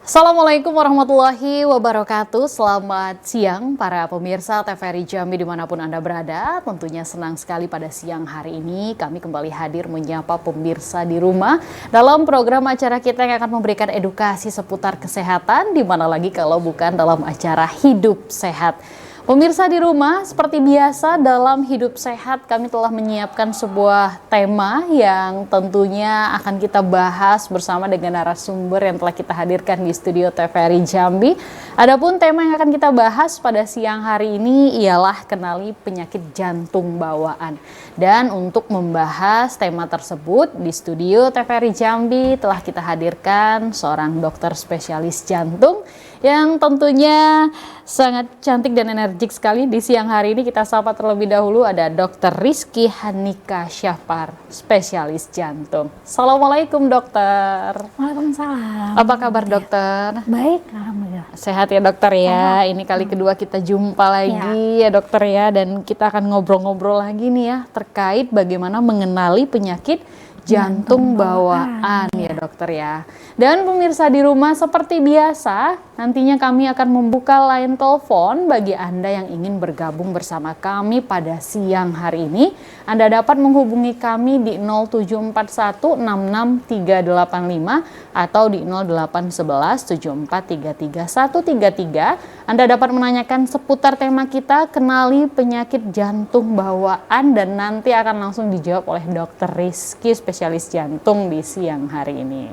Assalamualaikum warahmatullahi wabarakatuh. Selamat siang para pemirsa TVRI Jambi dimanapun Anda berada. Tentunya senang sekali pada siang hari ini kami kembali hadir menyapa pemirsa di rumah dalam program acara kita yang akan memberikan edukasi seputar kesehatan, di mana lagi kalau bukan dalam acara Hidup Sehat. Pemirsa di rumah, seperti biasa dalam Hidup Sehat kami telah menyiapkan sebuah tema yang tentunya akan kita bahas bersama dengan narasumber yang telah kita hadirkan di studio TVRI Jambi. Adapun tema yang akan kita bahas pada siang hari ini ialah kenali penyakit jantung bawaan. Dan untuk membahas tema tersebut di studio TVRI Jambi telah kita hadirkan seorang dokter spesialis jantung yang tentunya sangat cantik dan energik sekali. Di siang hari ini kita sapa terlebih dahulu ada Dr. Rizky Hanika Syafar, spesialis jantung. Assalamualaikum dokter. Waalaikumsalam. Apa kabar dokter? Baik, alhamdulillah. Sehat ya dokter ya. Sehat. Ini kali kedua kita jumpa lagi ya dokter ya, dan kita akan ngobrol-ngobrol lagi nih ya terkait bagaimana mengenali penyakit jantung bawaan ya dokter ya. Dan pemirsa di rumah, seperti biasa nantinya kami akan membuka line telepon bagi Anda yang ingin bergabung bersama kami pada siang hari ini. Anda dapat menghubungi kami di 0741663385 atau di 0811743333. Anda dapat menanyakan seputar tema kita, kenali penyakit jantung bawaan, dan nanti akan langsung dijawab oleh Dr. Rizky, spesialis jantung di siang hari ini.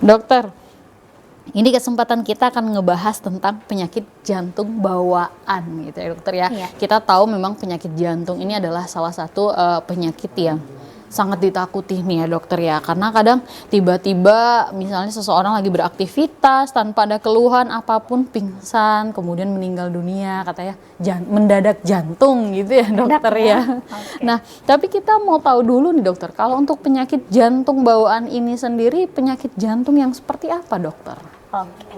Dokter, ini kesempatan kita akan ngebahas tentang penyakit jantung bawaan gitu ya dokter ya. Kita tahu memang penyakit jantung ini adalah salah satu penyakit yang sangat ditakuti nih ya dokter ya, karena kadang tiba-tiba misalnya seseorang lagi beraktivitas tanpa ada keluhan apapun, pingsan, kemudian meninggal dunia, katanya mendadak jantung gitu ya dokter ya. Okay. Nah, tapi kita mau tahu dulu nih dokter, kalau untuk penyakit jantung bawaan ini sendiri, penyakit jantung yang seperti apa dokter? Oke.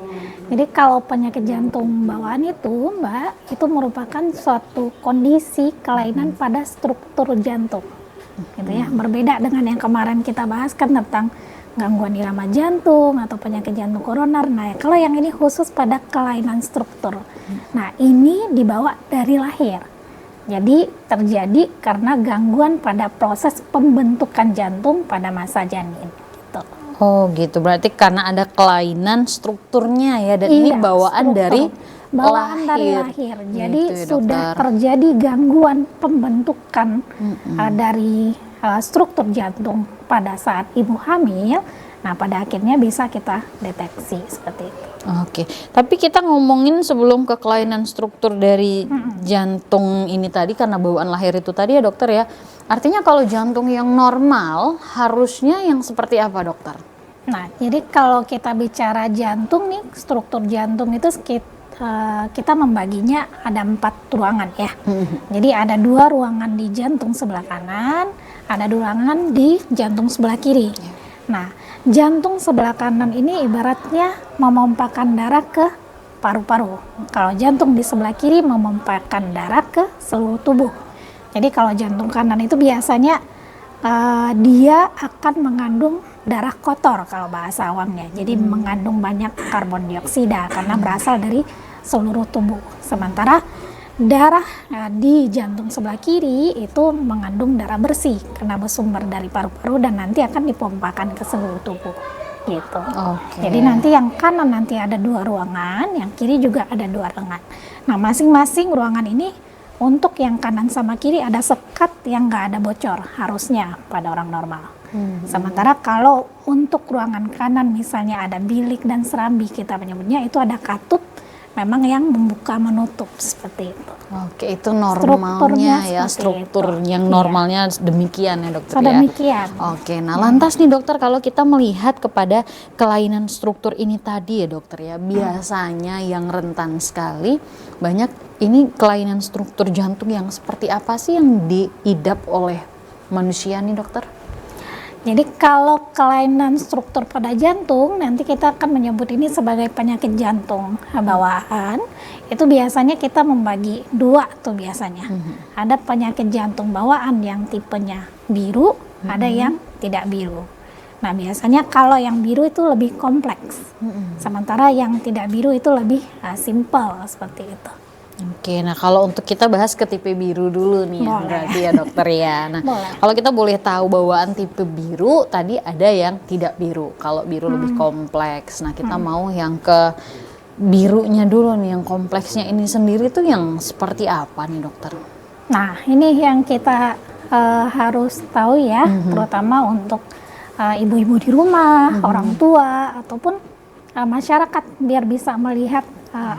Jadi kalau penyakit jantung bawaan itu Mbak, itu merupakan suatu kondisi kelainan pada struktur jantung. Gitu ya, berbeda dengan yang kemarin kita bahas kan tentang gangguan irama jantung atau penyakit jantung koroner. Nah, kalau yang ini khusus pada kelainan struktur. Nah, ini dibawa dari lahir. Jadi terjadi karena gangguan pada proses pembentukan jantung pada masa janin. Gitu. Oh gitu, berarti karena ada kelainan strukturnya ya, dan ini bawaan dari lahir. Jadi gitu ya, sudah dokter. terjadi gangguan pembentukan dari struktur jantung pada saat ibu hamil. Nah, pada akhirnya bisa kita deteksi seperti itu. Oke, tapi kita ngomongin sebelum ke kelainan struktur dari jantung ini tadi karena bawaan lahir itu tadi ya dokter ya. Artinya kalau jantung yang normal harusnya yang seperti apa dokter? Nah, jadi kalau kita bicara jantung nih, struktur jantung itu kita membaginya ada 4 ruangan ya. Jadi ada 2 ruangan di jantung sebelah kanan, ada 2 ruangan di jantung sebelah kiri. Nah, jantung sebelah kanan ini ibaratnya memompakan darah ke paru-paru. Kalau jantung di sebelah kiri memompakan darah ke seluruh tubuh. Jadi kalau jantung kanan itu biasanya dia akan mengandung darah kotor kalau bahasa awamnya. Jadi mengandung banyak karbon dioksida karena berasal dari seluruh tubuh. Sementara darah di jantung sebelah kiri itu mengandung darah bersih karena bersumber dari paru-paru dan nanti akan dipompakan ke seluruh tubuh. Gitu. Jadi nanti yang kanan nanti ada 2 ruangan, yang kiri juga ada 2 ruangan. Nah, masing-masing ruangan ini untuk yang kanan sama kiri ada sekat yang nggak ada bocor harusnya pada orang normal. Sementara kalau untuk ruangan kanan misalnya ada bilik dan serambi, kita menyebutnya itu ada katup, memang yang membuka menutup seperti itu. Oke, itu normalnya ya, struktur itu. Yang normalnya demikian ya dokter ya. Demikian. Oke, nah lantas nih dokter, kalau kita melihat kepada kelainan struktur ini tadi ya dokter ya, biasanya yang rentan sekali, banyak ini kelainan struktur jantung yang seperti apa sih yang diidap oleh manusia nih dokter? Jadi kalau kelainan struktur pada jantung, nanti kita akan menyebut ini sebagai penyakit jantung bawaan. Itu biasanya kita membagi 2 tuh biasanya. Ada penyakit jantung bawaan yang tipenya biru, ada yang tidak biru. Nah, biasanya kalau yang biru itu lebih kompleks. Sementara yang tidak biru itu lebih simple seperti itu. Oke, nah kalau untuk kita bahas ke tipe biru dulu nih ya, Boleh. berarti ya dokter ya. Nah, Boleh. kalau kita boleh tahu bawaan tipe biru, tadi ada yang tidak biru. Kalau biru lebih kompleks. Nah, kita mau yang ke birunya dulu nih, yang kompleksnya ini sendiri tuh yang seperti apa nih dokter? Nah, ini yang kita harus tahu ya, terutama untuk ibu-ibu di rumah, orang tua, ataupun masyarakat biar bisa melihat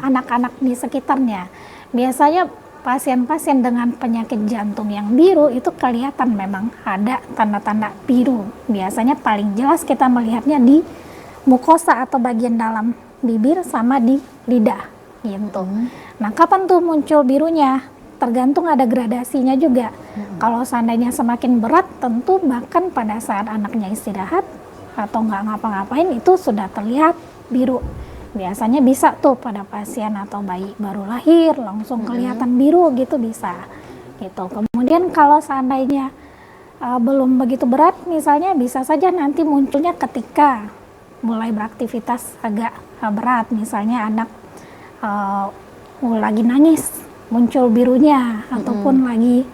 anak-anak di sekitarnya. Biasanya pasien-pasien dengan penyakit jantung yang biru itu kelihatan memang ada tanda-tanda biru. Biasanya paling jelas kita melihatnya di mukosa atau bagian dalam bibir sama di lidah gitu. Nah, kapan tuh muncul birunya? Tergantung ada gradasinya juga. Kalau seandainya semakin berat, tentu bahkan pada saat anaknya istirahat atau nggak ngapa-ngapain itu sudah terlihat biru. Biasanya bisa tuh pada pasien atau bayi baru lahir langsung kelihatan biru gitu bisa. Gitu. Kemudian kalau seandainya belum begitu berat, misalnya bisa saja nanti munculnya ketika mulai beraktivitas agak berat, misalnya anak lagi nangis muncul birunya, ataupun lagi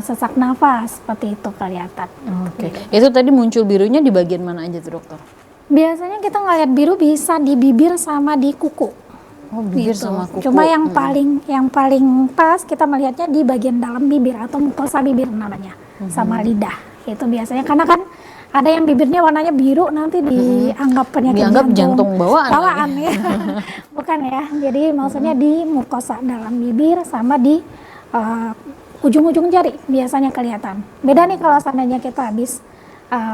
sesak nafas, seperti itu kelihatan. Oke. Itu tadi muncul birunya di bagian mana aja tuh dokter? Biasanya kita ngeliat biru bisa di bibir sama di kuku. Oh, bibir Gitu. sama kuku. Cuma yang paling pas kita melihatnya di bagian dalam bibir atau mukosa bibir namanya, sama lidah. Itu biasanya karena kan ada yang bibirnya warnanya biru nanti dianggap penyakit jantung bawaan ya. Bukan ya. Jadi maksudnya di mukosa dalam bibir sama di ujung-ujung jari biasanya kelihatan. Beda nih kalau seandainya kita habis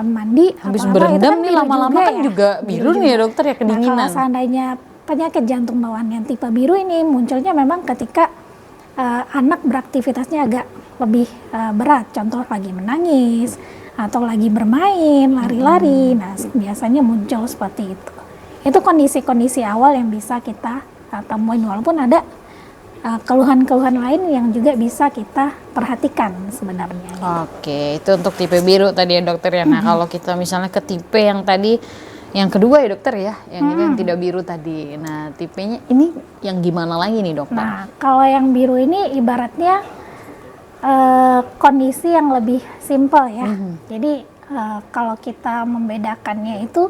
mandi habis atau berendam kan nih biru lama-lama kan ya. juga biru nih ya dokter ya, kedinginan. Nah, kalau seandainya penyakit jantung bawaan yang tipe biru ini munculnya memang ketika anak beraktivitasnya agak lebih berat, contoh lagi menangis atau lagi bermain, lari-lari. Nah, biasanya muncul seperti itu. Itu kondisi-kondisi awal yang bisa kita temuin, walaupun ada keluhan-keluhan lain yang juga bisa kita perhatikan sebenarnya. Oke, itu untuk tipe biru tadi ya dokter ya. Nah, kalau kita misalnya ke tipe yang tadi, yang kedua ya dokter ya, yang itu yang tidak biru tadi. Nah, tipenya ini yang gimana lagi nih dokter? Nah, kalau yang biru ini ibaratnya kondisi yang lebih simpel ya. Jadi kalau kita membedakannya itu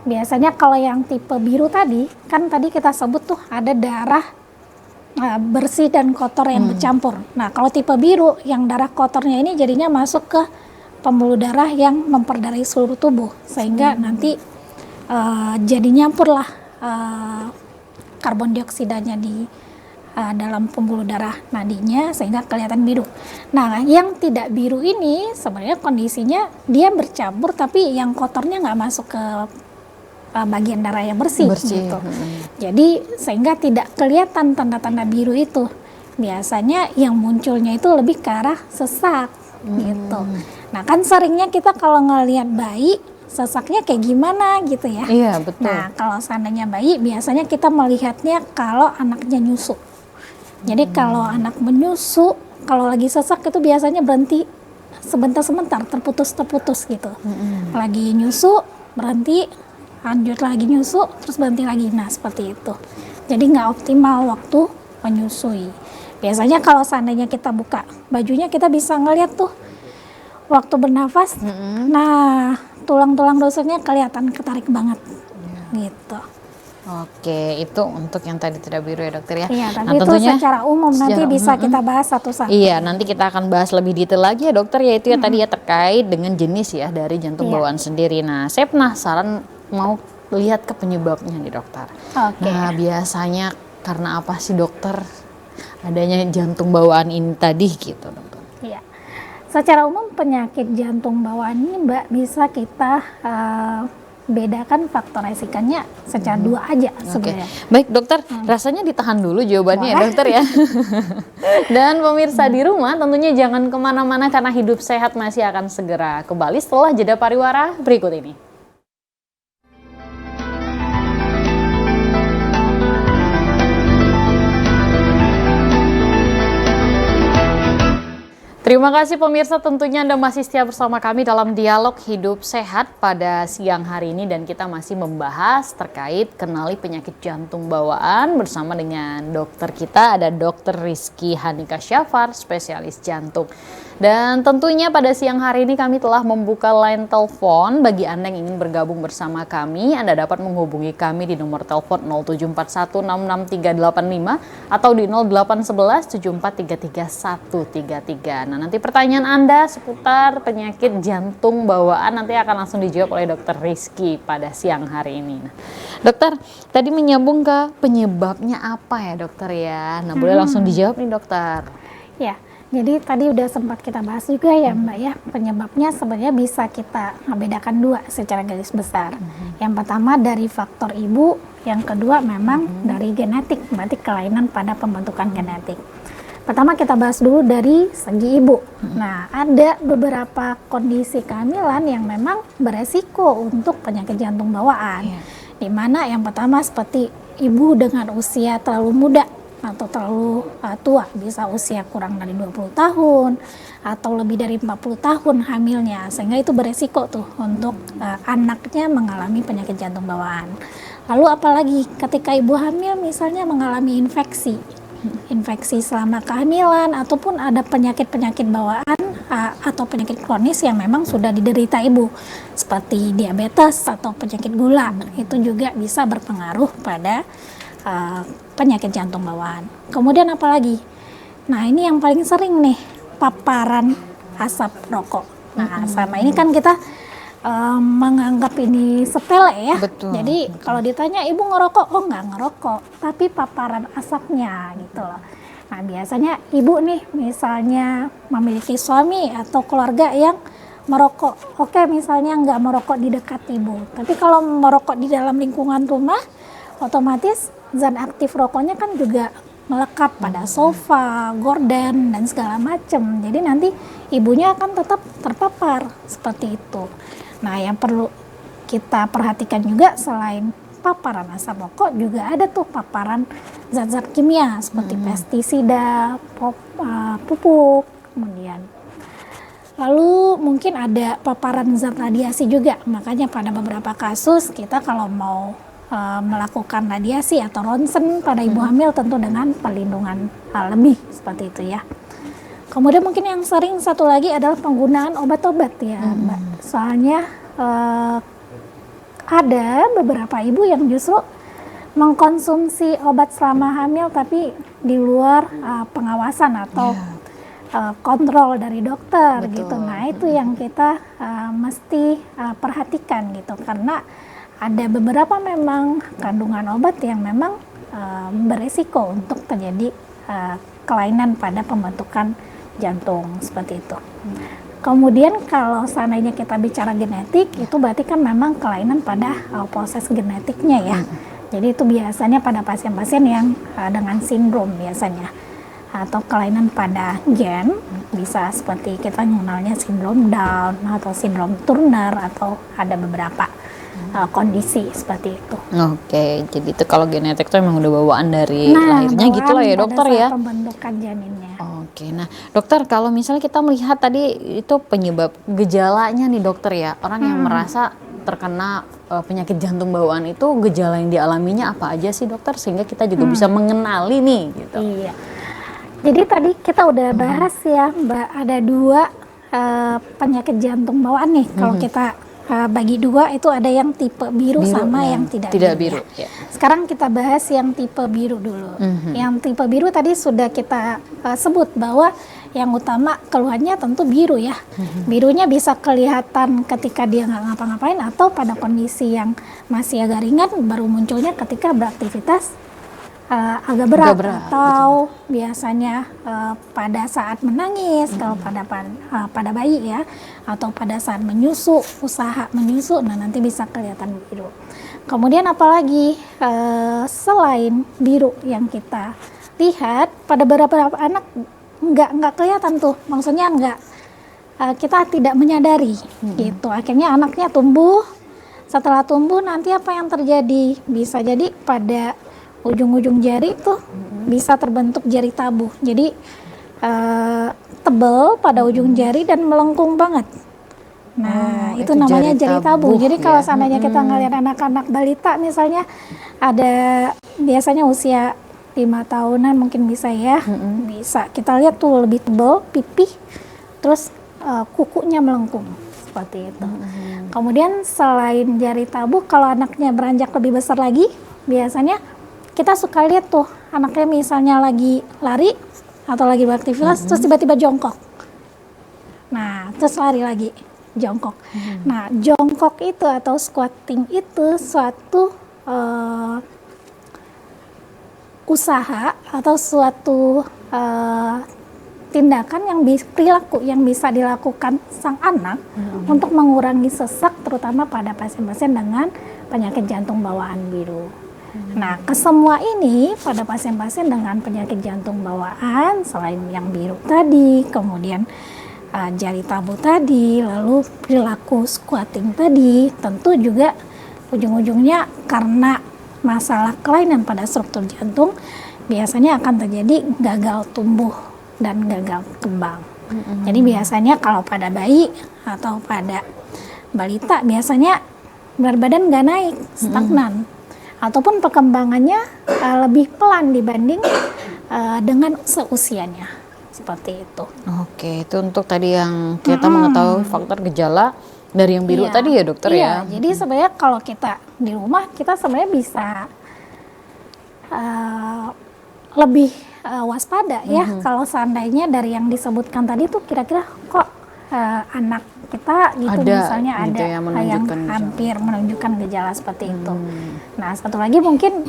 biasanya kalau yang tipe biru tadi, kan tadi kita sebut tuh ada darah bersih dan kotor yang bercampur. Nah, kalau tipe biru yang darah kotornya ini jadinya masuk ke pembuluh darah yang memperdarai seluruh tubuh, sehingga nanti jadi nyampurlah karbon dioksidanya di dalam pembuluh darah nadinya sehingga kelihatan biru. Nah, yang tidak biru ini sebenarnya kondisinya dia bercampur tapi yang kotornya nggak masuk ke bagian darah yang bersih. Gitu. Jadi sehingga tidak kelihatan tanda-tanda biru itu. Biasanya yang munculnya itu lebih ke arah sesak gitu. Nah, kan seringnya kita kalau ngelihat bayi sesaknya kayak gimana gitu ya. Iya, betul. Nah, kalau seandainya bayi biasanya kita melihatnya kalau anaknya nyusu. Jadi kalau anak menyusu, kalau lagi sesak itu biasanya berhenti sebentar-sebentar, terputus-terputus gitu. Lagi nyusu, berhenti, lanjut lagi nyusu, terus berhenti lagi. Nah, seperti itu. Jadi nggak optimal waktu menyusui. Biasanya kalau seandainya kita buka bajunya, kita bisa ngeliat tuh waktu bernafas. Nah, tulang-tulang rusuknya kelihatan ketarik banget. Gitu. Oke, itu untuk yang tadi tidak biru ya dokter ya. Iya, tapi nah, itu tentunya secara umum nanti bisa kita bahas satu-satu. Iya, nanti kita akan bahas lebih detail lagi ya dokter, yaitu ya tadi ya terkait dengan jenis ya dari jantung bawaan sendiri. Nah, saya penasaran mau lihat ke penyebabnya nih dokter. Oke. Nah, biasanya karena apa sih dokter adanya jantung bawaan ini tadi gitu dokter? Iya. Secara umum penyakit jantung bawaan ini Mbak bisa kita bedakan faktor resikonya secara dua aja sebenarnya. Baik dokter, rasanya ditahan dulu jawabannya ya dokter ya. Dan pemirsa di rumah tentunya jangan kemana-mana karena hidup sehat masih akan segera kembali setelah jeda pariwara berikut ini. Terima kasih pemirsa, tentunya Anda masih setia bersama kami dalam dialog hidup sehat pada siang hari ini dan kita masih membahas terkait kenali penyakit jantung bawaan bersama dengan dokter kita, ada Dr. Rizky Hanika Syafar, spesialis jantung. Dan tentunya pada siang hari ini kami telah membuka line telepon bagi Anda yang ingin bergabung bersama kami. Anda dapat menghubungi kami di nomor telepon 0741663385 atau di 0811743333. Nah, nanti pertanyaan Anda seputar penyakit jantung bawaan nanti akan langsung dijawab oleh Dr. Rizky pada siang hari ini. Nah, dokter, tadi menyambung ke penyebabnya apa ya dokter ya? Nah, boleh langsung dijawab nih dokter. Ya, jadi tadi udah sempat kita bahas juga ya Mbak ya, penyebabnya sebenarnya bisa kita bedakan dua secara garis besar. Yang pertama dari faktor ibu, yang kedua memang dari genetik, berarti kelainan pada pembentukan genetik. Pertama kita bahas dulu dari segi ibu. Nah, ada beberapa kondisi kehamilan yang memang beresiko untuk penyakit jantung bawaan. Di mana yang pertama seperti ibu dengan usia terlalu muda atau terlalu tua, bisa usia kurang dari 20 tahun atau lebih dari 40 tahun hamilnya, sehingga itu beresiko tuh untuk anaknya mengalami penyakit jantung bawaan. Lalu apalagi ketika ibu hamil misalnya mengalami infeksi selama kehamilan ataupun ada penyakit-penyakit bawaan atau penyakit kronis yang memang sudah diderita ibu seperti diabetes atau penyakit gula, itu juga bisa berpengaruh pada penyakit jantung bawaan. Kemudian apalagi? Nah, ini yang paling sering nih, paparan asap rokok. Nah, sama ini kan kita menganggap ini sepele ya. Betul. Jadi kalau ditanya ibu ngerokok, oh nggak ngerokok, tapi paparan asapnya gitu loh. Nah, biasanya ibu nih misalnya memiliki suami atau keluarga yang merokok. Oke, misalnya nggak merokok di dekat ibu, tapi kalau merokok di dalam lingkungan rumah, otomatis zat aktif rokoknya kan juga melekat pada sofa, gorden, dan segala macam. Jadi nanti ibunya akan tetap terpapar seperti itu. Nah, yang perlu kita perhatikan juga selain paparan asap rokok juga ada tuh paparan zat-zat kimia seperti pestisida, pupuk, kemudian lalu mungkin ada paparan zat radiasi juga. Makanya pada beberapa kasus kita kalau mau melakukan radiasi atau ronsen pada ibu hamil tentu dengan perlindungan lebih seperti itu ya. Kemudian mungkin yang sering satu lagi adalah penggunaan obat-obat ya Mbak. Soalnya ada beberapa ibu yang justru mengkonsumsi obat selama hamil tapi di luar pengawasan atau kontrol dari dokter. Betul. Gitu. Nah, itu yang kita mesti perhatikan gitu, karena ada beberapa memang kandungan obat yang memang beresiko untuk terjadi kelainan pada pembentukan jantung seperti itu. Kemudian kalau seandainya kita bicara genetik, itu berarti kan memang kelainan pada proses genetiknya ya. Jadi itu biasanya pada pasien-pasien yang dengan sindrom biasanya, atau kelainan pada gen, bisa seperti kita mengenalnya sindrom Down atau sindrom Turner, atau ada beberapa kondisi seperti itu. Oke, jadi itu kalau genetik itu memang udah bawaan dari lahirnya gitu lah ya dokter ya. Pembentukan janinnya. Oke, nah dokter kalau misalnya kita melihat tadi itu penyebab gejalanya nih dokter ya, orang yang merasa terkena penyakit jantung bawaan itu gejala yang dialaminya apa aja sih dokter, sehingga kita juga bisa mengenali nih gitu. Iya. Jadi tadi kita udah bahas ya Mbak, ada dua penyakit jantung bawaan nih. Kalau kita bagi dua, itu ada yang tipe biru sama yang tidak biru. Ya. Sekarang kita bahas yang tipe biru dulu. Yang tipe biru tadi sudah kita sebut bahwa yang utama keluhannya tentu biru ya. Birunya bisa kelihatan ketika dia nggak ngapa-ngapain atau pada kondisi yang masih agak ringan, baru munculnya ketika beraktivitas agak berat atau betul. Biasanya pada saat menangis, kalau pada bayi ya, atau pada saat menyusu, usaha menyusu, nah nanti bisa kelihatan biru. Kemudian apalagi selain biru yang kita lihat, pada beberapa anak nggak kelihatan tuh, maksudnya kita tidak menyadari gitu. Akhirnya anaknya tumbuh, setelah tumbuh nanti apa yang terjadi? Bisa jadi pada ujung-ujung jari tuh bisa terbentuk jari tabuh. Jadi tebal pada ujung jari dan melengkung banget. Nah, itu namanya jari tabuh. Jadi ya. kalau seandainya kita ngelihat anak-anak balita misalnya ada biasanya usia 5 tahunan mungkin bisa ya. Bisa kita lihat tuh lebih tebal pipih, terus kukunya melengkung seperti itu. Kemudian selain jari tabuh, kalau anaknya beranjak lebih besar lagi, biasanya kita suka lihat tuh anaknya misalnya lagi lari atau lagi beraktivitas terus tiba-tiba jongkok. Nah, terus lari lagi, jongkok. Nah, jongkok itu atau squatting itu suatu usaha atau suatu tindakan yang perilaku yang bisa dilakukan sang anak untuk mengurangi sesak, terutama pada pasien-pasien dengan penyakit jantung bawaan biru. Nah, kesemua ini pada pasien-pasien dengan penyakit jantung bawaan, selain yang biru tadi, kemudian jari tabuh tadi, lalu perilaku squatting tadi, tentu juga ujung-ujungnya karena masalah kelainan pada struktur jantung, biasanya akan terjadi gagal tumbuh dan gagal kembang. Jadi biasanya kalau pada bayi atau pada balita, biasanya berat badan nggak naik, stagnan. Ataupun perkembangannya lebih pelan dibanding dengan seusianya, seperti itu. Oke, itu untuk tadi yang kita mengetahui faktor gejala dari yang biru tadi ya dokter ya. Jadi sebenarnya kalau kita di rumah kita sebenarnya bisa lebih waspada ya kalau seandainya dari yang disebutkan tadi tuh kira-kira kok anak kita gitu Ada, misalnya gitu ada ya, yang menunjukkan hampir menunjukkan gejala seperti itu. Nah, satu lagi mungkin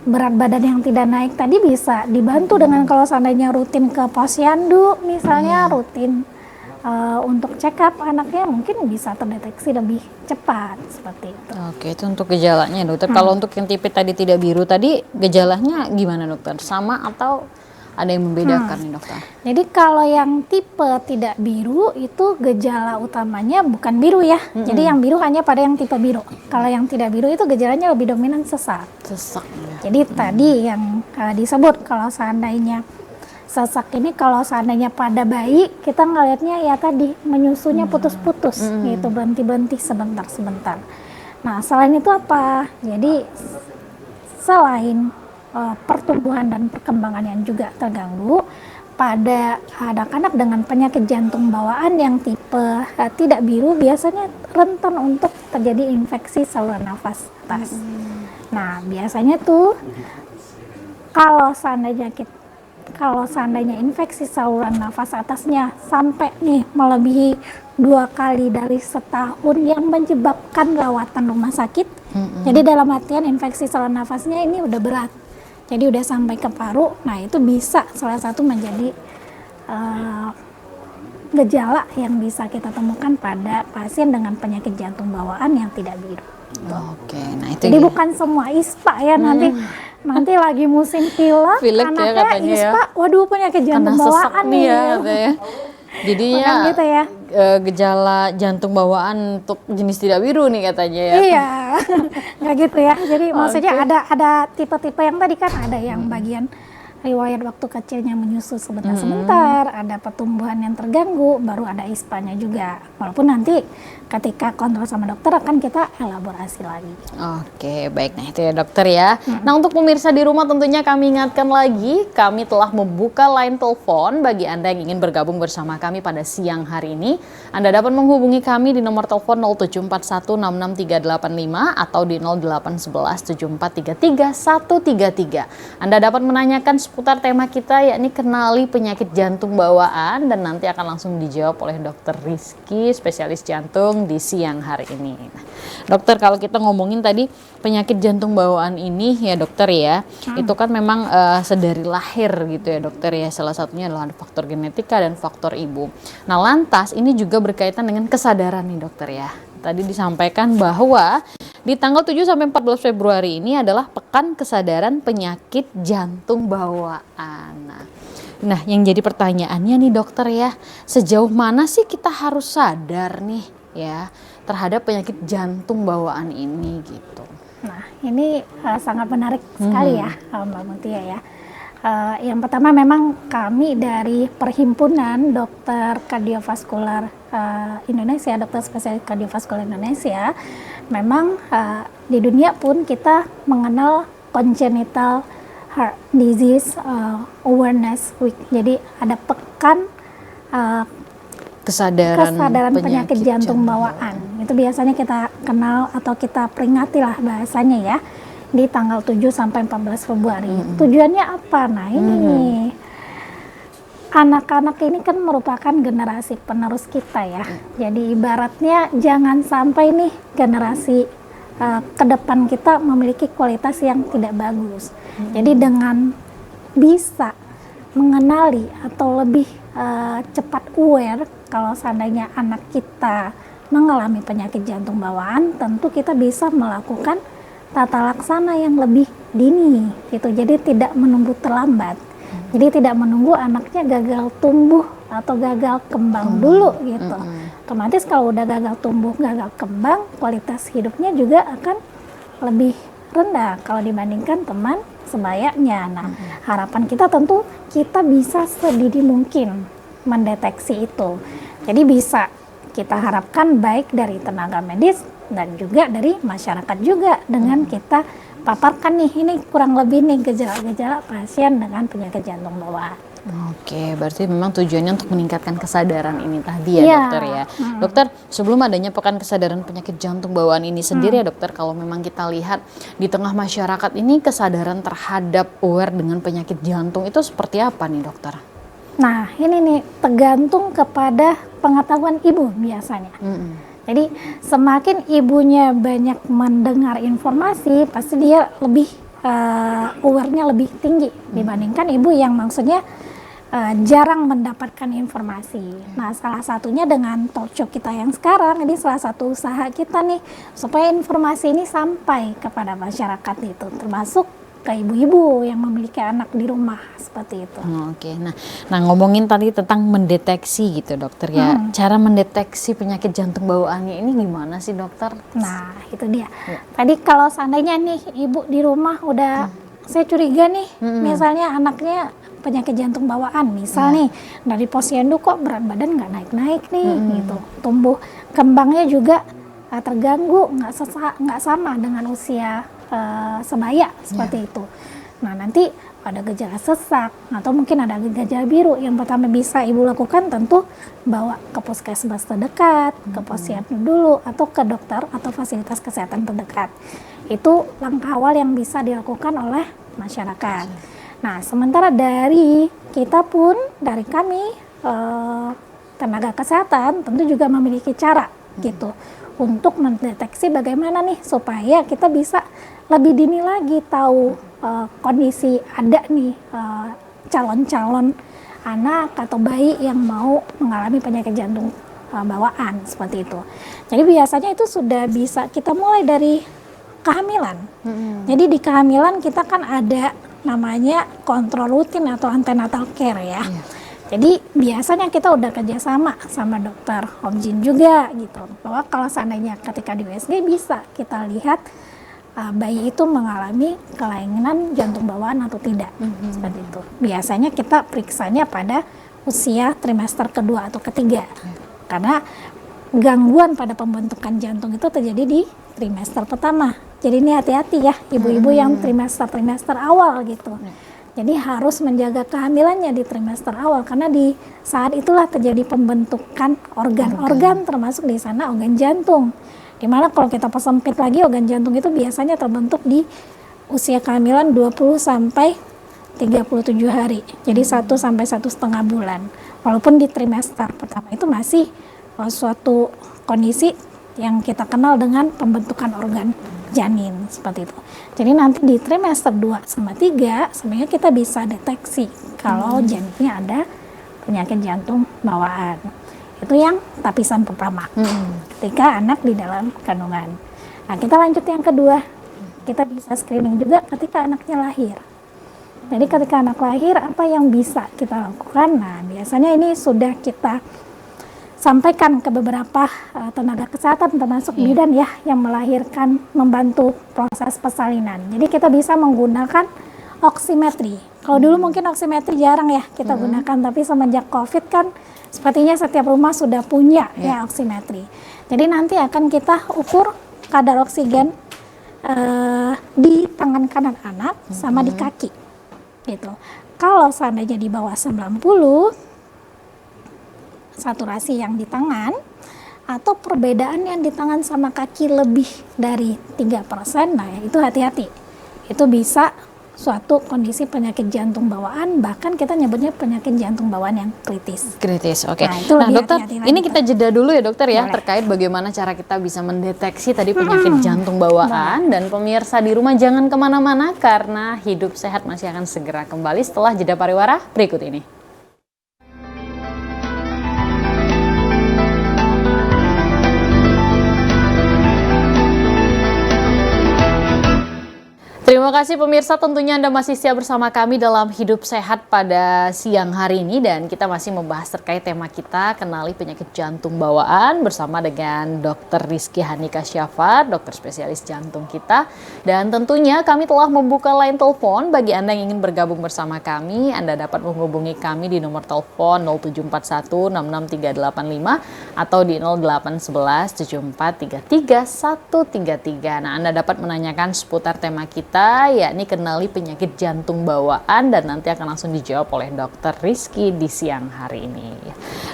berat badan yang tidak naik tadi bisa dibantu dengan kalau seandainya rutin ke posyandu misalnya, rutin untuk check up anaknya, mungkin bisa terdeteksi lebih cepat seperti itu. Oke, itu untuk gejalanya dokter. Kalau untuk yang tipe tadi tidak biru tadi, gejalanya gimana dokter? Sama atau ada yang membedakan nih dokter? Jadi kalau yang tipe tidak biru itu gejala utamanya bukan biru ya. Jadi yang biru hanya pada yang tipe biru. Kalau yang tidak biru itu gejalanya lebih dominan sesak. Sesak ya. Jadi tadi yang disebut kalau seandainya sesak ini, kalau seandainya pada bayi kita ngelihatnya ya tadi menyusunya putus-putus, gitu berhenti-berhenti sebentar-sebentar. Nah, selain itu apa? Jadi selain pertumbuhan dan perkembangan yang juga terganggu pada anak-anak dengan penyakit jantung bawaan yang tipe tidak biru, biasanya rentan untuk terjadi infeksi saluran nafas atas. Nah, biasanya tuh kalau seandainya infeksi saluran nafas atasnya sampai nih melebihi 2 kali dari setahun yang menyebabkan rawatan rumah sakit. Jadi dalam artian infeksi saluran nafasnya ini udah berat. Jadi udah sampai ke paru. Nah, itu bisa salah satu menjadi gejala yang bisa kita temukan pada pasien dengan penyakit jantung bawaan yang tidak biru. Oke, nah itu jadi bukan semua ISPA ya, nanti lagi musim pilek anaknya katanya ISPA, waduh penyakit jantung bawaan nih ya katanya. Jadinya gitu ya. Gejala jantung bawaan untuk jenis tidak biru nih katanya ya. Iya, nggak gitu ya. Jadi maksudnya ada tipe-tipe yang tadi kan ada yang bagian riwayat waktu kecilnya menyusu sebentar-sebentar, ada pertumbuhan yang terganggu, baru ada ISPA-nya juga. Walaupun nanti ketika kontrol sama dokter akan kita elaborasi lagi. Oke, baik. Nah itu ya dokter ya. Nah untuk pemirsa di rumah tentunya kami ingatkan lagi, kami telah membuka line telepon bagi Anda yang ingin bergabung bersama kami pada siang hari ini. Anda dapat menghubungi kami di nomor telepon 074166385 atau di 08174333133. Anda dapat menanyakan seputar tema kita, yakni kenali penyakit jantung bawaan, dan nanti akan langsung dijawab oleh Dokter Rizky, spesialis jantung di siang hari ini. Nah, dokter, kalau kita ngomongin tadi penyakit jantung bawaan ini ya dokter ya, itu kan memang sedari lahir gitu ya dokter ya, salah satunya adalah faktor genetika dan faktor ibu. Nah lantas ini juga berkaitan dengan kesadaran nih dokter ya. Tadi disampaikan bahwa di tanggal 7 sampai 14 Februari ini adalah Pekan Kesadaran Penyakit Jantung Bawaan. Nah, yang jadi pertanyaannya nih dokter ya, sejauh mana sih kita harus sadar nih ya terhadap penyakit jantung bawaan ini gitu? Nah, ini sangat menarik sekali ya Mbak Mutia ya. Yang pertama memang kami dari Perhimpunan Dokter Kardiovaskular Indonesia, Dokter Spesialis Kardiovaskular Indonesia, memang di dunia pun kita mengenal Congenital Heart Disease Awareness Week. Jadi ada pekan kesadaran penyakit jantung bawaan. Itu biasanya kita kenal atau kita peringati lah bahasanya ya, di tanggal 7 sampai 14 Februari. Tujuannya apa? Nah ini anak-anak ini kan merupakan generasi penerus kita ya. Jadi ibaratnya jangan sampai nih generasi ke depan kita memiliki kualitas yang tidak bagus. Jadi dengan bisa mengenali atau lebih cepat aware kalau seandainya anak kita mengalami penyakit jantung bawaan, tentu kita bisa melakukan tata laksana yang lebih dini gitu. Jadi tidak menunggu terlambat. Jadi tidak menunggu anaknya gagal tumbuh atau gagal kembang dulu gitu. Otomatis kalau udah gagal tumbuh, gagal kembang, kualitas hidupnya juga akan lebih rendah kalau dibandingkan teman sebayanya. Nah, harapan kita tentu kita bisa sedini mungkin mendeteksi itu. Jadi bisa kita harapkan baik dari tenaga medis dan juga dari masyarakat juga dengan kita paparkan nih, ini kurang lebih nih gejala-gejala pasien dengan penyakit jantung bawaan. Oke, berarti memang tujuannya untuk meningkatkan kesadaran ini tadi ya dokter ya. Dokter, sebelum adanya pekan kesadaran penyakit jantung bawaan ini sendiri ya dokter, kalau memang kita lihat di tengah masyarakat ini kesadaran terhadap aware dengan penyakit jantung itu seperti apa nih dokter? Nah ini nih tergantung kepada pengetahuan ibu biasanya. Jadi semakin ibunya banyak mendengar informasi, pasti dia lebih aware-nya lebih tinggi dibandingkan ibu yang maksudnya jarang mendapatkan informasi. Nah salah satunya dengan talk show kita yang sekarang, ini salah satu usaha kita nih supaya informasi ini sampai kepada masyarakat itu, termasuk ke ibu-ibu yang memiliki anak di rumah seperti itu. Oke, nah ngomongin tadi tentang mendeteksi gitu dokter ya, cara mendeteksi penyakit jantung bawaannya ini gimana sih dokter? Nah itu dia. Tadi kalau seandainya nih ibu di rumah udah saya curiga nih, misalnya anaknya penyakit jantung bawaan, misal nih dari posyandu kok berat badan nggak naik-naik nih, gitu, tumbuh kembangnya juga terganggu, nggak sama dengan usia sebaya seperti itu. Nah nanti ada gejala sesak atau mungkin ada gejala biru, yang pertama bisa ibu lakukan tentu bawa ke puskesmas terdekat, ke posyandu dulu atau ke dokter atau fasilitas kesehatan terdekat. Itu langkah awal yang bisa dilakukan oleh masyarakat. Nah sementara dari kita pun, dari kami tenaga kesehatan tentu juga memiliki cara gitu untuk mendeteksi bagaimana nih supaya kita bisa lebih dini lagi tahu kondisi ada nih calon-calon anak atau bayi yang mau mengalami penyakit jantung bawaan seperti itu. Jadi biasanya itu sudah bisa kita mulai dari kehamilan. Jadi di kehamilan kita kan ada namanya kontrol rutin atau antenatal care ya. Jadi biasanya kita udah kerjasama sama dokter Homjin juga gitu, bahwa kalau seandainya ketika di USG bisa kita lihat bayi itu mengalami kelainan jantung bawaan atau tidak, seperti itu. Biasanya kita periksanya pada usia trimester kedua atau ketiga, karena gangguan pada pembentukan jantung itu terjadi di trimester pertama. Jadi ini hati-hati ya ibu-ibu yang trimester awal gitu. Jadi harus menjaga kehamilannya di trimester awal, karena di saat itulah terjadi pembentukan organ-organ, termasuk di sana organ jantung. Dimana kalau kita persempit lagi, organ jantung itu biasanya terbentuk di usia kehamilan 20 sampai 37 hari. Jadi 1 sampai 1,5 bulan. Walaupun di trimester pertama itu masih suatu kondisi yang kita kenal dengan pembentukan organ janin seperti itu. Jadi nanti di trimester 2 sama 3 sebenarnya kita bisa deteksi kalau janinnya ada penyakit jantung bawaan. Itu yang lapisan pertama. Ketika anak di dalam kandungan. Nah, kita lanjut yang kedua. Kita bisa screening juga ketika anaknya lahir. Jadi ketika anak lahir apa yang bisa kita lakukan? Nah, biasanya ini sudah kita sampaikan ke beberapa tenaga kesehatan termasuk bidan ya yang melahirkan, membantu proses persalinan. Jadi kita bisa menggunakan oximetri. Kalau dulu mungkin oximetri jarang ya kita gunakan, tapi semenjak COVID kan sepertinya setiap rumah sudah punya ya oximetri. Jadi nanti akan kita ukur kadar oksigen di tangan kanan anak sama di kaki gitu. Kalau seandainya di bawah 90, saturasi yang di tangan atau perbedaan yang di tangan sama kaki lebih dari 3%, nah itu hati-hati. Itu bisa suatu kondisi penyakit jantung bawaan, bahkan kita nyebutnya penyakit jantung bawaan yang kritis. Kritis, oke. Nah, itu Nah, lebih dokter, hati-hati ini lagi, kita jeda dulu ya dokter ya, Boleh. terkait bagaimana cara kita bisa mendeteksi tadi penyakit jantung bawaan. Dan pemirsa di rumah jangan kemana-mana karena Hidup Sehat masih akan segera kembali setelah jeda pariwara berikut ini. Terima kasih pemirsa, tentunya Anda masih setia bersama kami dalam Hidup Sehat pada siang hari ini dan kita masih membahas terkait tema kita, kenali penyakit jantung bawaan bersama dengan Dr. Rizky Hanika Syafat, dokter spesialis jantung kita. Dan tentunya kami telah membuka line telepon bagi Anda yang ingin bergabung bersama kami. Anda dapat menghubungi kami di nomor telepon 0741 66385 atau di 0811 7433 133. Nah, Anda dapat menanyakan seputar tema kita, yakni kenali penyakit jantung bawaan, dan nanti akan langsung dijawab oleh Dr. Rizky di siang hari ini.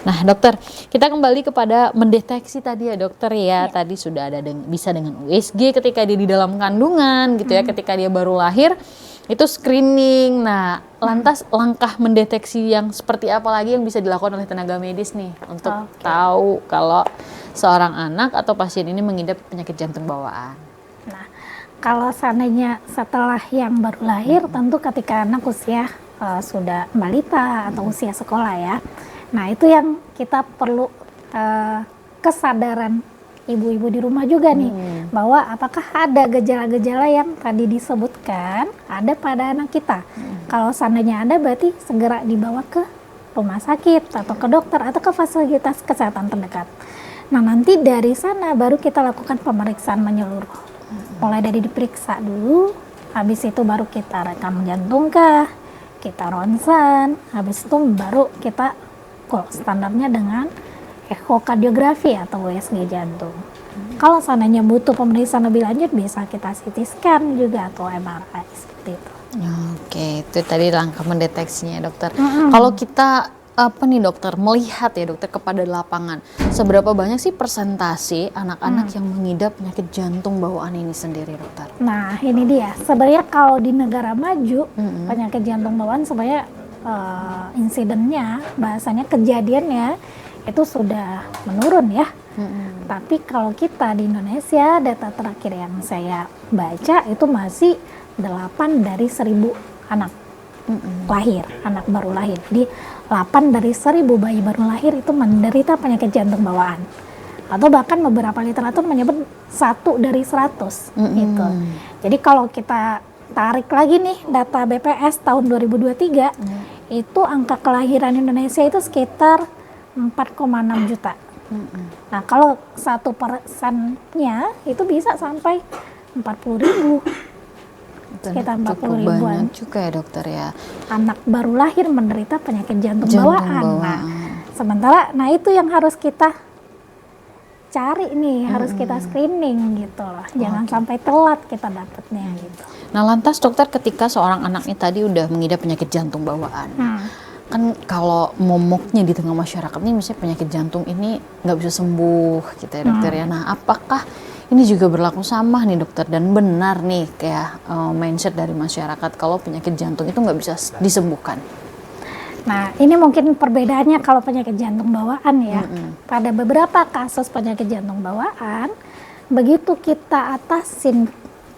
Nah dokter, kita kembali kepada mendeteksi tadi ya dokter ya. Tadi sudah ada bisa dengan USG ketika dia di dalam kandungan gitu ya, ketika dia baru lahir itu screening. Nah lantas langkah mendeteksi yang seperti apa lagi yang bisa dilakukan oleh tenaga medis nih untuk tahu kalau seorang anak atau pasien ini mengidap penyakit jantung bawaan? Nah, kalau seandainya setelah yang baru lahir, tentu ketika anak usia sudah balita atau usia sekolah ya. Nah, itu yang kita perlu kesadaran ibu-ibu di rumah juga nih, bahwa apakah ada gejala-gejala yang tadi disebutkan ada pada anak kita. Kalau seandainya ada, berarti segera dibawa ke rumah sakit atau ke dokter atau ke fasilitas kesehatan terdekat. Nah, nanti dari sana baru kita lakukan pemeriksaan menyeluruh. Mulai dari diperiksa dulu, habis itu baru kita rekam jantung kah, kita ronsen, habis itu baru kita standarnya dengan ekokardiografi atau USG jantung. Kalau seandainya butuh pemeriksaan lebih lanjut, bisa kita CT scan juga atau MRI seperti itu. Oke, itu tadi langkah mendeteksinya dokter. Kalau kita dokter melihat ya dokter kepada lapangan, seberapa banyak sih persentase anak-anak yang mengidap penyakit jantung bawaan ini sendiri dokter? Nah ini dia, sebenarnya kalau di negara maju penyakit jantung bawaan sebenarnya insidennya, bahasanya kejadiannya itu sudah menurun ya. Tapi kalau kita di Indonesia, data terakhir yang saya baca itu masih 8 dari 1000 anak lahir, anak baru lahir. Jadi 8 dari 1000 bayi baru lahir itu menderita penyakit jantung bawaan. Atau bahkan beberapa literatur menyebut 1 dari 100 gitu. Jadi kalau kita tarik lagi nih data BPS tahun 2023, itu angka kelahiran Indonesia itu sekitar 4,6 juta. Nah kalau 1%-nya itu bisa sampai 40.000. Sekitar 40 ribuan banyak juga ya dokter ya, anak baru lahir menderita penyakit jantung bawaan. Nah, sementara itu yang harus kita cari nih, harus kita screening gitu loh. Jangan sampai telat kita dapatnya gitu. Nah lantas dokter, ketika seorang anak ini tadi udah mengidap penyakit jantung bawaan, kan kalau momoknya di tengah masyarakat nih, misalnya penyakit jantung ini nggak bisa sembuh gitu ya dokter ya. Nah apakah ini juga berlaku sama nih dokter, dan benar nih kayak mindset dari masyarakat kalau penyakit jantung itu nggak bisa disembuhkan? Nah ini mungkin perbedaannya kalau penyakit jantung bawaan ya. Pada beberapa kasus penyakit jantung bawaan, begitu kita atasin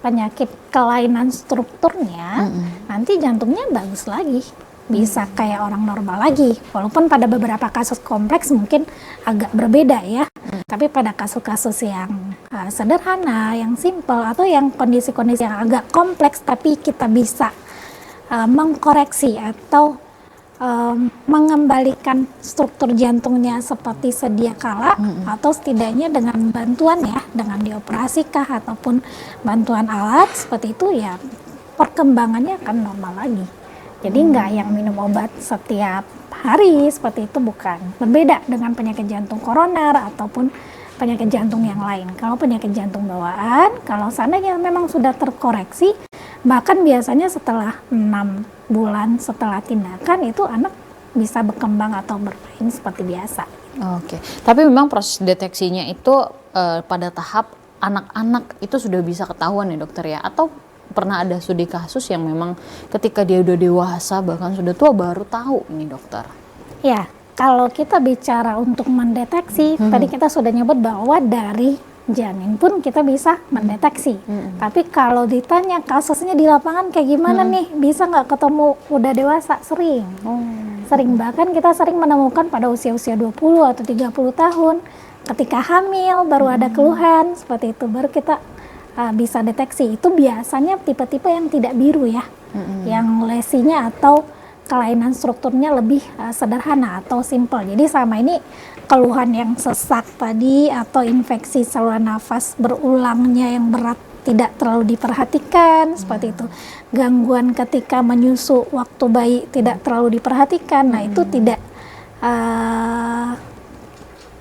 penyakit kelainan strukturnya, nanti jantungnya bagus lagi. Bisa kayak orang normal lagi, walaupun pada beberapa kasus kompleks mungkin agak berbeda ya. Tapi pada kasus-kasus yang sederhana, yang simple, atau yang kondisi-kondisi yang agak kompleks tapi kita bisa mengkoreksi atau mengembalikan struktur jantungnya seperti sedia kala, atau setidaknya dengan bantuan ya, dengan dioperasi kah ataupun bantuan alat seperti itu ya, perkembangannya akan normal lagi. Jadi nggak yang minum obat setiap hari seperti itu, bukan. Berbeda dengan penyakit jantung koroner ataupun penyakit jantung yang lain. Kalau penyakit jantung bawaan, kalau seandainya memang sudah terkoreksi, bahkan biasanya setelah 6 bulan setelah tindakan itu anak bisa berkembang atau bermain seperti biasa. Oke, tapi memang proses deteksinya itu pada tahap anak-anak itu sudah bisa ketahuan ya dokter ya? Atau pernah ada studi kasus yang memang ketika dia udah dewasa bahkan sudah tua baru tahu ini dokter? Ya, kalau kita bicara untuk mendeteksi, tadi kita sudah nyebut bahwa dari janin pun kita bisa mendeteksi. Tapi kalau ditanya kasusnya di lapangan kayak gimana nih, bisa nggak ketemu udah dewasa? Sering. Sering, bahkan kita sering menemukan pada usia-usia 20 atau 30 tahun ketika hamil baru ada keluhan seperti itu, baru kita bisa deteksi. Itu biasanya tipe-tipe yang tidak biru ya, yang lesinya atau kelainan strukturnya lebih sederhana atau simple. Jadi sama ini keluhan yang sesak tadi atau infeksi saluran nafas berulangnya yang berat tidak terlalu diperhatikan seperti itu. Gangguan ketika menyusu waktu bayi tidak terlalu diperhatikan. Nah, itu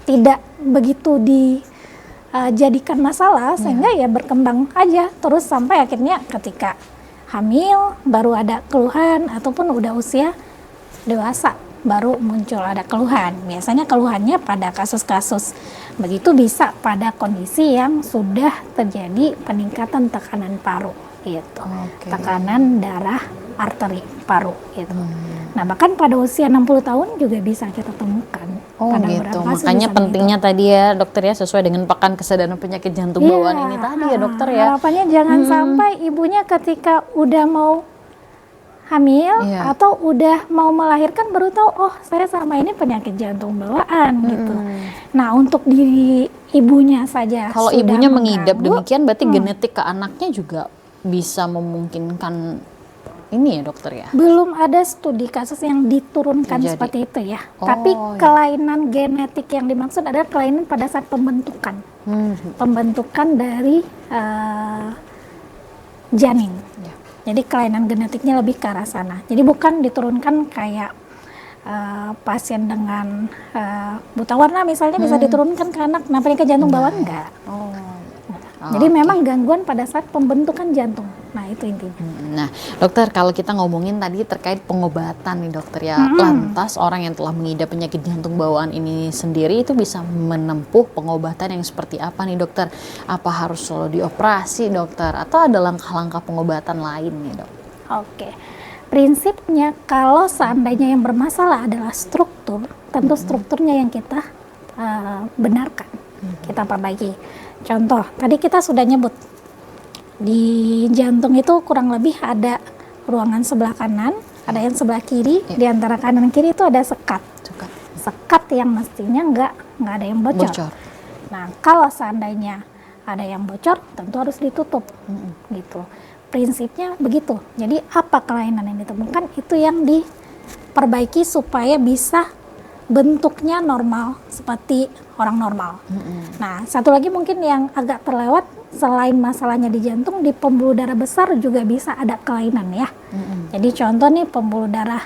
tidak begitu dijadikan masalah sehingga ya berkembang aja terus sampai akhirnya ketika hamil baru ada keluhan ataupun udah usia dewasa baru muncul ada keluhan. Biasanya keluhannya pada kasus-kasus begitu bisa pada kondisi yang sudah terjadi peningkatan tekanan paru gitu. Tekanan darah arteri paru gitu. Nah, bahkan pada usia 60 tahun juga bisa kita temukan. Pada Gitu. Makanya pentingnya tadi ya dokter ya, sesuai dengan pekan kesadaran penyakit jantung bawaan ini tadi ya dokter ya. Harapannya jangan sampai ibunya ketika udah mau hamil atau udah mau melahirkan baru tahu, oh saya sama ini penyakit jantung bawaan gitu. Nah, untuk diri ibunya saja kalau sudah ibunya mengidap mengganggu, demikian berarti genetik ke anaknya juga bisa memungkinkan ini ya dokter ya. belum ada studi kasus yang diturunkan seperti itu ya. Tapi kelainan genetik yang dimaksud adalah kelainan pada saat pembentukan. Pembentukan dari janin. Jadi kelainan genetiknya lebih ke arah sana. Jadi bukan diturunkan kayak pasien dengan buta warna misalnya bisa diturunkan ke anak. Nah, penyakit jantung bawaan enggak. Jadi memang gangguan pada saat pembentukan jantung. Nah, itu intinya. Nah, dokter, kalau kita ngomongin tadi terkait pengobatan nih dokter ya, lantas orang yang telah mengidap penyakit jantung bawaan ini sendiri itu bisa menempuh pengobatan yang seperti apa nih dokter? Apa harus selalu dioperasi dokter? Atau ada langkah-langkah pengobatan lain nih dok? Oke, prinsipnya kalau seandainya yang bermasalah adalah struktur, tentu strukturnya yang kita benarkan, kita perbaiki. Contoh, tadi kita sudah nyebut di jantung itu kurang lebih ada ruangan sebelah kanan, ada yang sebelah kiri. Di antara kanan dan kiri itu ada sekat. Sekat yang mestinya nggak ada yang bocor. Nah, kalau seandainya ada yang bocor, tentu harus ditutup, gitu. Prinsipnya begitu. Jadi apa kelainan yang ditemukan itu yang diperbaiki supaya bisa bentuknya normal seperti orang normal. Nah, satu lagi mungkin yang agak terlewat selain masalahnya di jantung, di pembuluh darah besar juga bisa ada kelainan ya. Jadi contoh nih pembuluh darah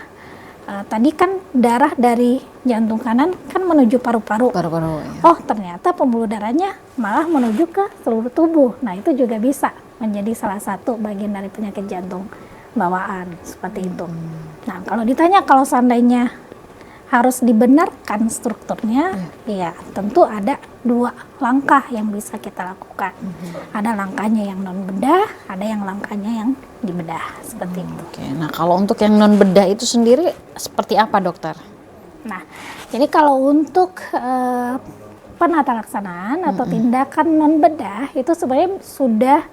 tadi kan darah dari jantung kanan kan menuju paru-paru. Oh, ternyata pembuluh darahnya malah menuju ke seluruh tubuh. Nah, itu juga bisa menjadi salah satu bagian dari penyakit jantung bawaan seperti itu. Nah, kalau ditanya kalau seandainya harus dibenarkan strukturnya, ya tentu ada 2 langkah yang bisa kita lakukan. Ada langkahnya yang non bedah, ada yang langkahnya yang dibedah seperti itu. Nah, kalau untuk yang non bedah itu sendiri seperti apa dokter? Nah, jadi kalau untuk penata laksanaan atau tindakan non bedah itu sebenarnya sudah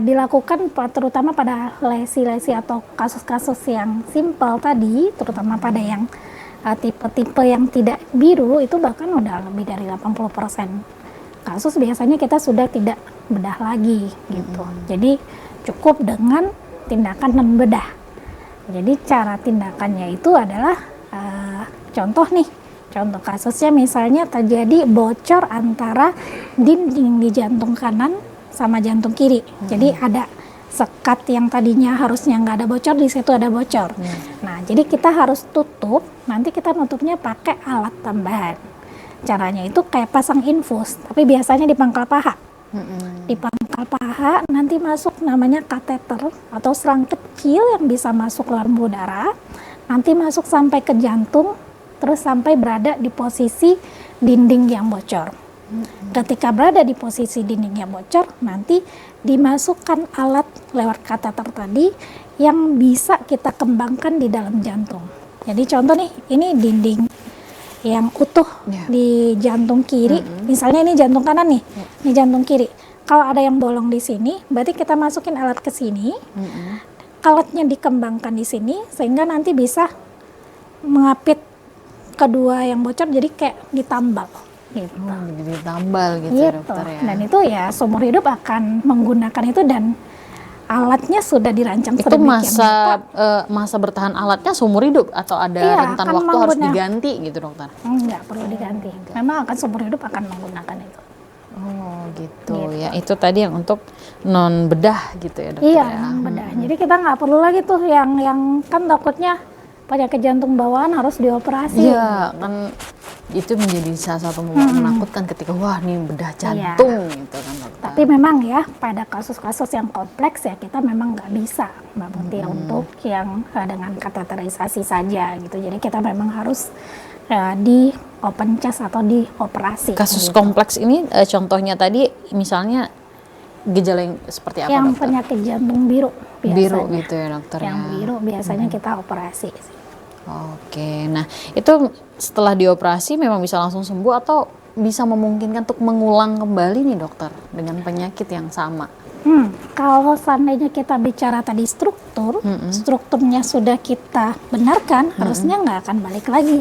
dilakukan terutama pada lesi-lesi atau kasus-kasus yang simpel tadi, terutama pada yang tipe-tipe yang tidak biru itu bahkan udah lebih dari 80% kasus biasanya kita sudah tidak bedah lagi gitu. Jadi cukup dengan tindakan non bedah. Jadi cara tindakannya itu adalah contoh kasusnya misalnya terjadi bocor antara dinding di jantung kanan sama jantung kiri. Jadi ada sekat yang tadinya harusnya nggak ada bocor, di situ ada bocor. Nah, jadi kita harus tutup, nanti kita nutupnya pakai alat tambahan. Caranya itu kayak pasang infus, tapi biasanya di pangkal paha. Di pangkal paha nanti masuk namanya kateter atau selang kecil yang bisa masuk lambung darah, nanti masuk sampai ke jantung, terus sampai berada di posisi dinding yang bocor. Ketika berada di posisi dinding yang bocor, nanti dimasukkan alat lewat kateter tadi yang bisa kita kembangkan di dalam jantung. Jadi contoh nih, ini dinding yang utuh di jantung kiri, misalnya ini jantung kanan nih, ini jantung kiri. Kalau ada yang bolong di sini, berarti kita masukin alat ke sini, alatnya dikembangkan di sini, sehingga nanti bisa mengapit kedua yang bocor, jadi kayak ditambal. Gitu. Jadi tambal gitu, ya dokter ya. Dan itu ya seumur hidup akan menggunakan itu, dan alatnya sudah dirancang itu sedemikian masa bertahan alatnya seumur hidup atau ada rentan waktu harus diganti gitu dokter? Enggak perlu diganti, memang akan seumur hidup akan menggunakan itu. Oh gitu ya, itu tadi yang untuk non bedah gitu ya dokter. Iya, ya? non bedah. Jadi kita nggak perlu lagi tuh yang kan takutnya penyakit jantung bawaan harus dioperasi. Iya, kan itu menjadi salah satu menakutkan ketika wah nih bedah jantung gitu kan dokter. Tapi memang ya pada kasus-kasus yang kompleks ya kita memang nggak bisa Mbak Putih untuk yang dengan kateterisasi saja gitu. Jadi kita memang harus di open chest atau di operasi. Kasus gitu. kompleks ini contohnya tadi misalnya gejala yang seperti apa yang dokter? penyakit jantung biru biasanya. Biru gitu ya dokter yang ya. biru biasanya kita operasi. Oke, nah itu setelah dioperasi memang bisa langsung sembuh atau bisa memungkinkan untuk mengulang kembali nih dokter dengan penyakit yang sama? Kalau seandainya kita bicara tadi strukturnya sudah kita benarkan, harusnya nggak akan balik lagi.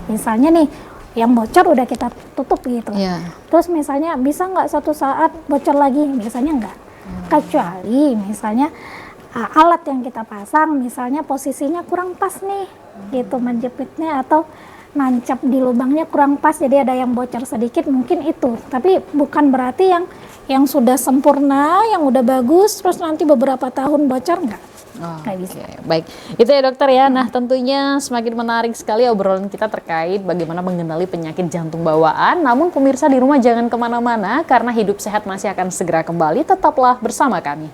Misalnya nih, yang bocor udah kita tutup gitu. Terus misalnya bisa nggak satu saat bocor lagi? Biasanya nggak. Kecuali misalnya alat yang kita pasang misalnya posisinya kurang pas nih gitu menjepitnya, atau nancap di lubangnya kurang pas, jadi ada yang bocor sedikit, mungkin itu. Tapi bukan berarti yang sudah sempurna, yang udah bagus terus nanti beberapa tahun bocor, nggak bisa. Baik, itu ya dokter ya. Nah tentunya semakin menarik sekali obrolan kita terkait bagaimana mengenali penyakit jantung bawaan. Namun pemirsa di rumah jangan kemana-mana, karena Hidup Sehat masih akan segera kembali. Tetaplah bersama kami.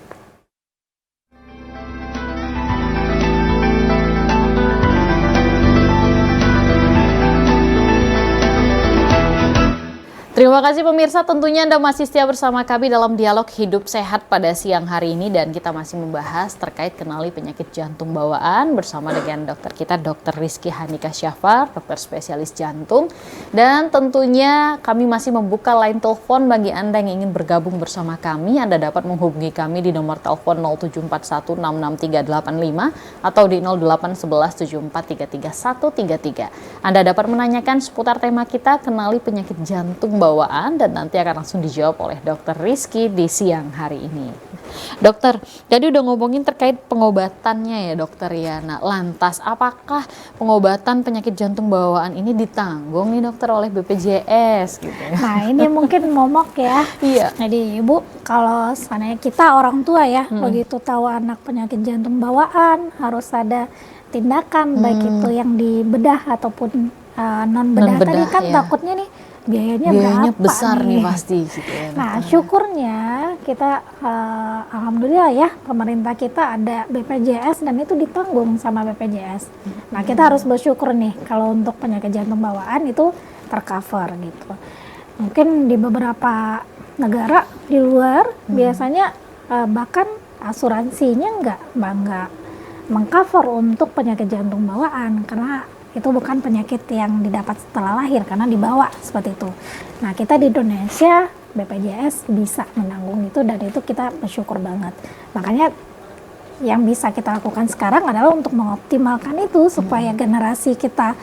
Terima kasih pemirsa, tentunya Anda masih setia bersama kami dalam dialog Hidup Sehat pada siang hari ini, dan kita masih membahas terkait kenali penyakit jantung bawaan bersama dengan dokter kita, Dr. Rizky Hanika Syafar, dokter spesialis jantung. Dan tentunya kami masih membuka line telepon bagi Anda yang ingin bergabung bersama kami. Anda dapat menghubungi kami di nomor telepon 0741663885 atau di 0811743333. Anda dapat menanyakan seputar tema kita, kenali penyakit jantung bawaan, dan nanti akan langsung dijawab oleh Dr. Rizky di siang hari ini. Dokter, tadi udah ngomongin terkait pengobatannya ya dokter ya. Nah lantas apakah pengobatan penyakit jantung bawaan ini ditanggung nih dokter oleh BPJS gitu ya? Nah ini mungkin momok ya. Iya. Jadi ibu, kalau seandainya kita orang tua ya, begitu tahu anak penyakit jantung bawaan harus ada tindakan, baik itu yang dibedah ataupun non bedah tadi kan ya. Takutnya nih biayanya berapa besar nih pasti gitu ya. Nah syukurnya kita alhamdulillah ya, pemerintah kita ada BPJS dan itu ditanggung sama BPJS. Nah kita harus bersyukur nih kalau untuk penyakit jantung bawaan itu tercover gitu. Mungkin di beberapa negara di luar biasanya bahkan asuransinya nggak mengcover untuk penyakit jantung bawaan, karena itu bukan penyakit yang didapat setelah lahir karena dibawa seperti itu. Nah kita di Indonesia BPJS bisa menanggung itu, dan itu kita bersyukur banget. Makanya yang bisa kita lakukan sekarang adalah untuk mengoptimalkan itu supaya generasi kita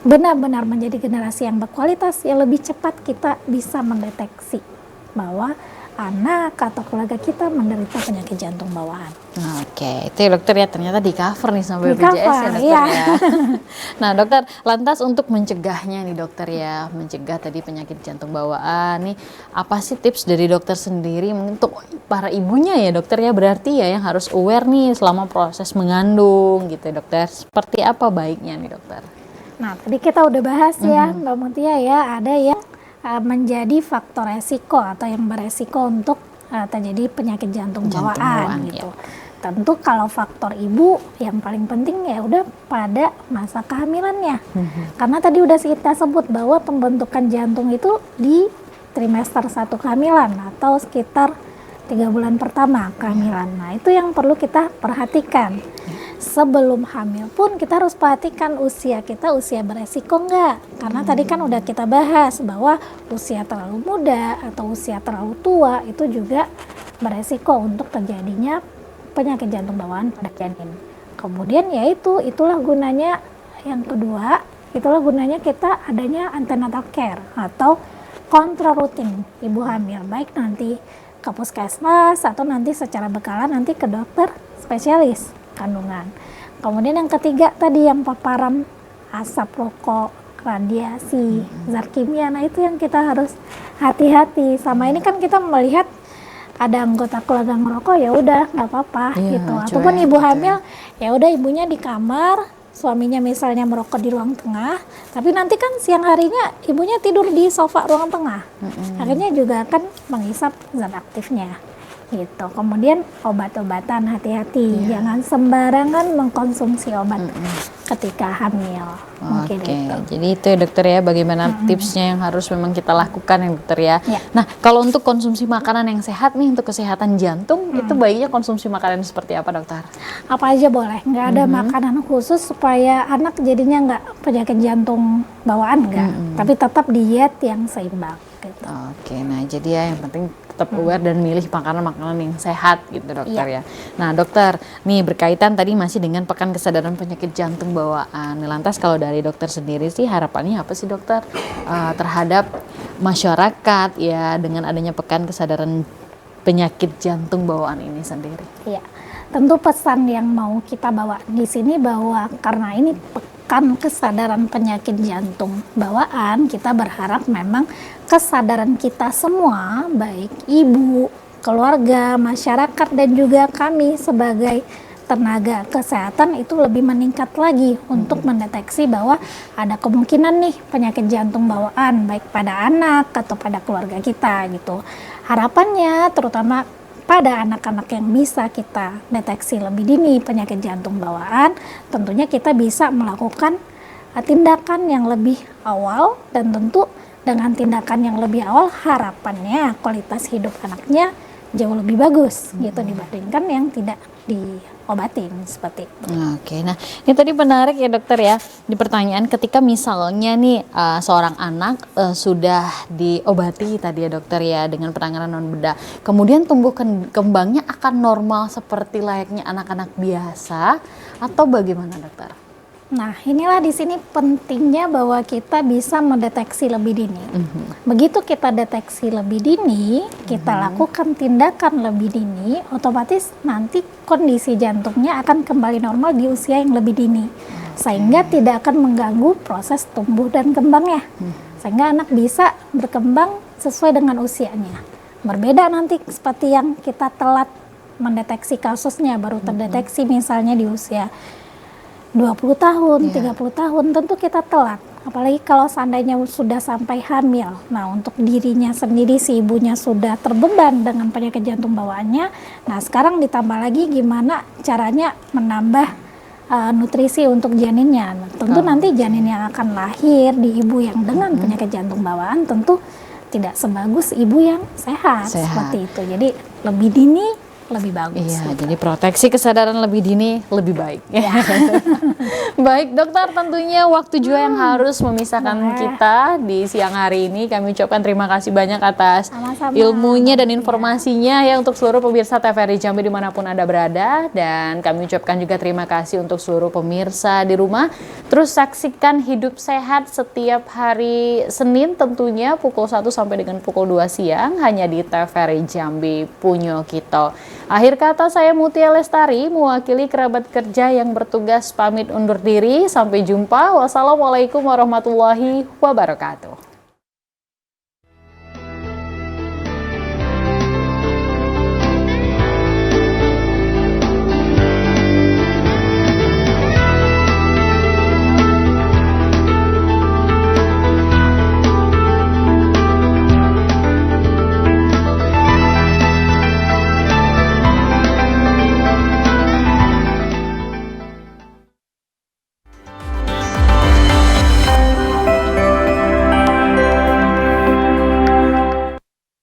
benar-benar menjadi generasi yang berkualitas, yang lebih cepat kita bisa mendeteksi bahwa anak atau keluarga kita menderita penyakit jantung bawaan. Oke, itu ya dokter ya, ternyata di cover nih sama Di BPJS ya cover, dokter iya. ya. Nah dokter, lantas untuk mencegahnya nih dokter ya, mencegah tadi penyakit jantung bawaan nih, apa sih tips dari dokter sendiri untuk para ibunya ya dokter ya, berarti ya yang harus aware nih selama proses mengandung gitu ya dokter, seperti apa baiknya nih dokter? Nah, tadi kita udah bahas ya, Mbak Mutia ya, ada yang menjadi faktor resiko atau yang beresiko untuk terjadi penyakit jantung Jantung bawaan, bawaan gitu. Tentu kalau faktor ibu yang paling penting ya udah pada masa kehamilannya. Karena tadi udah kita sebut bahwa pembentukan jantung itu di trimester 1 kehamilan atau sekitar 3 bulan pertama kehamilan. Nah, itu yang perlu kita perhatikan. Sebelum hamil pun kita harus perhatikan usia kita, usia beresiko enggak. Karena tadi kan udah kita bahas bahwa usia terlalu muda atau usia terlalu tua itu juga beresiko untuk terjadinya penyakit jantung bawaan pada janin. Kemudian itulah gunanya yang kedua, itulah gunanya kita adanya antenatal care atau kontrol rutin ibu hamil, baik nanti ke puskesmas atau nanti secara berkala nanti ke dokter spesialis kandungan. Kemudian yang ketiga tadi yang paparan asap rokok, radiasi, zat kimia, nah itu yang kita harus hati-hati. Sama ini kan kita melihat ada anggota keluarga ngerokok, ya udah nggak apa-apa gitu. Ataupun ibu hamil, ya udah ibunya di kamar, suaminya misalnya merokok di ruang tengah, tapi nanti kan siang harinya ibunya tidur di sofa ruang tengah, akhirnya juga akan menghisap zat aktifnya gitu. Kemudian obat-obatan hati-hati, jangan sembarangan mengkonsumsi obat ketika hamil. Mungkin Oke, itu. jadi itu ya dokter ya, bagaimana tipsnya yang harus memang kita lakukan ya dokter ya. Ya. Nah, kalau untuk konsumsi makanan yang sehat nih untuk kesehatan jantung, itu baiknya konsumsi makanan seperti apa dokter? Apa aja boleh, nggak ada makanan khusus supaya anak jadinya nggak penyakit jantung bawaan nggak, tapi tetap diet yang seimbang gitu. Oke, nah jadi ya yang penting tetap aware dan milih makanan-makanan yang sehat gitu dokter ya. Nah dokter, nih berkaitan tadi masih dengan pekan kesadaran penyakit jantung bawaan. Lantas kalau dari dokter sendiri sih harapannya apa sih dokter terhadap masyarakat ya dengan adanya pekan kesadaran penyakit jantung bawaan ini sendiri? Iya, tentu pesan yang mau kita bawa di sini bahwa karena ini pekan kesadaran penyakit jantung bawaan, kita berharap memang kesadaran kita semua, baik ibu, keluarga, masyarakat, dan juga kami sebagai tenaga kesehatan itu lebih meningkat lagi untuk mendeteksi bahwa ada kemungkinan nih penyakit jantung bawaan baik pada anak atau pada keluarga kita gitu. Harapannya terutama pada anak-anak yang bisa kita deteksi lebih dini penyakit jantung bawaan, tentunya kita bisa melakukan tindakan yang lebih awal, dan tentu dengan tindakan yang lebih awal harapannya kualitas hidup anaknya jauh lebih bagus gitu dibandingkan yang tidak diobatin seperti itu. Oke, nah ini tadi menarik ya dokter ya, di pertanyaan ketika misalnya nih seorang anak sudah diobati tadi ya dokter ya dengan penanganan non bedah, kemudian tumbuh kembangnya akan normal seperti layaknya anak-anak biasa atau bagaimana dokter? Nah, inilah di sini pentingnya bahwa kita bisa mendeteksi lebih dini. Begitu kita deteksi lebih dini, kita lakukan tindakan lebih dini, otomatis nanti kondisi jantungnya akan kembali normal di usia yang lebih dini. Sehingga tidak akan mengganggu proses tumbuh dan kembangnya. Sehingga anak bisa berkembang sesuai dengan usianya. Berbeda nanti seperti yang kita telat mendeteksi kasusnya, baru terdeteksi misalnya di usia 20 tahun, 30 tahun, tentu kita telat. Apalagi kalau seandainya sudah sampai hamil. Nah, untuk dirinya sendiri, si ibunya sudah terbeban dengan penyakit jantung bawaannya. Nah, sekarang ditambah lagi gimana caranya menambah nutrisi untuk janinnya. Nah, tentu nanti janin yang akan lahir di ibu yang dengan penyakit jantung bawaan tentu tidak sebagus ibu yang sehat. Seperti itu. Jadi lebih dini lebih bagus. Iya, jadi proteksi kesadaran lebih dini lebih baik. Ya. Baik dokter, tentunya waktu juga yang harus memisahkan kita di siang hari ini. Kami ucapkan terima kasih banyak atas ilmunya dan informasinya ya untuk seluruh pemirsa TVRI Jambi dimanapun Anda berada. Dan kami ucapkan juga terima kasih untuk seluruh pemirsa di rumah. Terus saksikan Hidup Sehat setiap hari Senin tentunya pukul 1 sampai dengan pukul 2 siang hanya di TVRI Jambi Punyo Kito. Akhir kata, saya Mutia Lestari mewakili kerabat kerja yang bertugas pamit undur diri. Sampai jumpa. Wassalamualaikum warahmatullahi wabarakatuh.